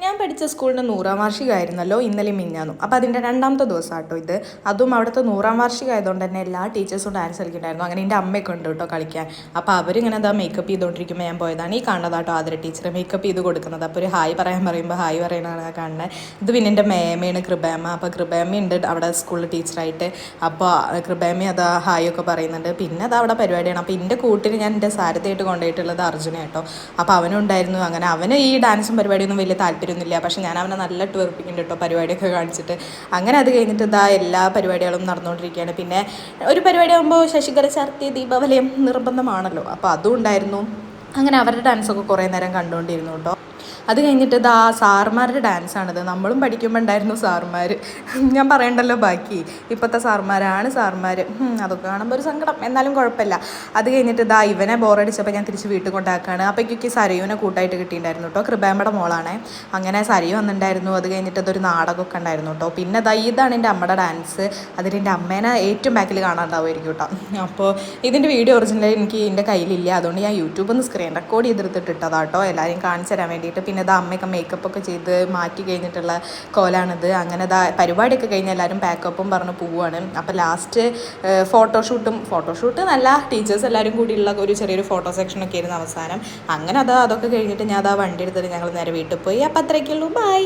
ഞാൻ പഠിച്ച സ്കൂളിന് 100ാം വാർഷികമായിരുന്നല്ലോ ഇന്നലെ മിഞ്ഞാന്നും. അപ്പോൾ അതിൻ്റെ രണ്ടാമത്തെ ദിവസം കേട്ടോ ഇത്. അതും അവിടുത്തെ 100ാം വാർഷികം ആയതുകൊണ്ട് തന്നെ എല്ലാ ടീച്ചേഴ്സും ഡാൻസ് കളിക്കുന്നുണ്ടായിരുന്നു. അങ്ങനെ എൻ്റെ അമ്മയൊക്കെ ഉണ്ട് കേട്ടോ കളിക്കാൻ. അപ്പോൾ അവരിങ്ങനെ എന്താ മേക്കപ്പ് ചെയ്തുകൊണ്ടിരിക്കുമ്പോൾ ഞാൻ പോയതാണ്. ഈ കാണുന്നതാട്ടോ ആതിര ടീച്ചർ മേക്കപ്പ് ചെയ്ത് കൊടുക്കുന്നത്. അപ്പോൾ ഒരു ഹായ് പറയുമ്പോൾ ഹായ് പറയണതാണ് കാണുന്നത്. ഇത് പിന്നെ എൻ്റെ മേമയാണ് കൃപേമ്മ. അപ്പോൾ കൃപേമ്മ ഉണ്ട് അവിടെ സ്കൂളിൽ ടീച്ചറായിട്ട്. അപ്പോൾ കൃപേമ്മ അതാ ഹായ് ഒക്കെ പറയുന്നുണ്ട്. പിന്നെ അത് അവിടെ പരിപാടിയാണ്. അപ്പോൾ എൻ്റെ കൂട്ടിന് ഞാൻ എൻ്റെ സാരഥയായിട്ട് കൊണ്ടുപോയിട്ടുള്ളത് അർജുന കേട്ടോ. അപ്പോൾ അവനും ഉണ്ടായിരുന്നു. അങ്ങനെ അവന് ഈ ഡാൻസും പരിപാടിയൊന്നും വലിയ താല്പര്യമൊന്നുമില്ല. പക്ഷെ ഞാൻ അവനെ നല്ല വെറുപ്പിക്കുന്നുണ്ട് കേട്ടോ പരിപാടിയൊക്കെ കാണിച്ചിട്ട്. അങ്ങനെ അത് കഴിഞ്ഞിട്ട് ഇതാ എല്ലാ പരിപാടികളും നടന്നുകൊണ്ടിരിക്കുകയാണ്. പിന്നെ ഒരു പരിപാടി ആകുമ്പോൾ ശശികല ചാർത്തി ദീപാവലിയും നിർബന്ധമാണല്ലോ. അപ്പോൾ അതും ഉണ്ടായിരുന്നു. അങ്ങനെ അവരുടെ ഡാൻസൊക്കെ കുറേ നേരം കണ്ടുകൊണ്ടിരുന്നു കേട്ടോ. അത് കഴിഞ്ഞിട്ട് ഇതാ സാറുമാരുടെ ഡാൻസാണിത്. നമ്മളും പഠിക്കുമ്പോൾ ഉണ്ടായിരുന്നു സാറുമാർ. ഞാൻ പറയണ്ടല്ലോ ബാക്കി. ഇപ്പോഴത്തെ സാറുമാരാണ് സാറുമാർ. അതൊക്കെ കാണുമ്പോൾ ഒരു സങ്കടം, എന്നാലും കുഴപ്പമില്ല. അത് കഴിഞ്ഞിട്ട് ഇതാ ഇവനെ ബോറടിച്ചപ്പോൾ ഞാൻ തിരിച്ച് വീട്ടിൽ കൊണ്ടാക്കുകയാണ്. അപ്പോഴേക്ക് സരയുവിനെ കൂട്ടായിട്ട് കിട്ടിയിട്ടുണ്ടായിരുന്നു കേട്ടോ. കൃപേമ്മയുടെ മോളാണ്. അങ്ങനെ സരയു വന്നിട്ടുണ്ടായിരുന്നു. അത് കഴിഞ്ഞിട്ട് ഇതൊരു നാടകമൊക്കെ ഉണ്ടായിരുന്നു കേട്ടോ. പിന്നെ ഇതാണ് എൻ്റെ അമ്മയുടെ ഡാൻസ്. അതിന് എൻ്റെ അമ്മേനെ ഏറ്റവും ബാക്കിൽ കാണാണ്ടാവുമായിരിക്കും കേട്ടോ. അപ്പോൾ ഇതിൻ്റെ വീഡിയോ ഒറിജിനൽ എനിക്ക് എൻ്റെ കയ്യിലില്ല. അതുകൊണ്ട് ഞാൻ യൂട്യൂബിൽ നിന്ന് സ്ക്രീൻ റെക്കോർഡ് ചെയ്തെടുത്തിട്ടതാട്ടോ എല്ലാവരെയും കാണിച്ചു തരാൻ വേണ്ടിയിട്ട്. പിന്നെ അമ്മയൊക്കെ മേക്കപ്പൊക്കെ ചെയ്ത് മാറ്റി കഴിഞ്ഞിട്ടുള്ള കോലാണിത്. അങ്ങനെ പരിപാടിയൊക്കെ കഴിഞ്ഞ് എല്ലാവരും പാക്കപ്പും പറഞ്ഞ് പോവുകയാണ്. അപ്പോൾ ലാസ്റ്റ് ഫോട്ടോഷൂട്ട് നല്ല ടീച്ചേഴ്സ് എല്ലാവരും കൂടിയുള്ള ഒരു ചെറിയൊരു ഫോട്ടോ സെക്ഷനൊക്കെ ആയിരുന്നു അവസാനം. അങ്ങനെ അതൊക്കെ കഴിഞ്ഞിട്ട് ഞാൻ വണ്ടി എടുത്തിട്ട് ഞങ്ങൾ നേരെ വീട്ടിൽ പോയി. അപ്പോൾ അത്രയ്ക്കുള്ളൂ. ബൈ.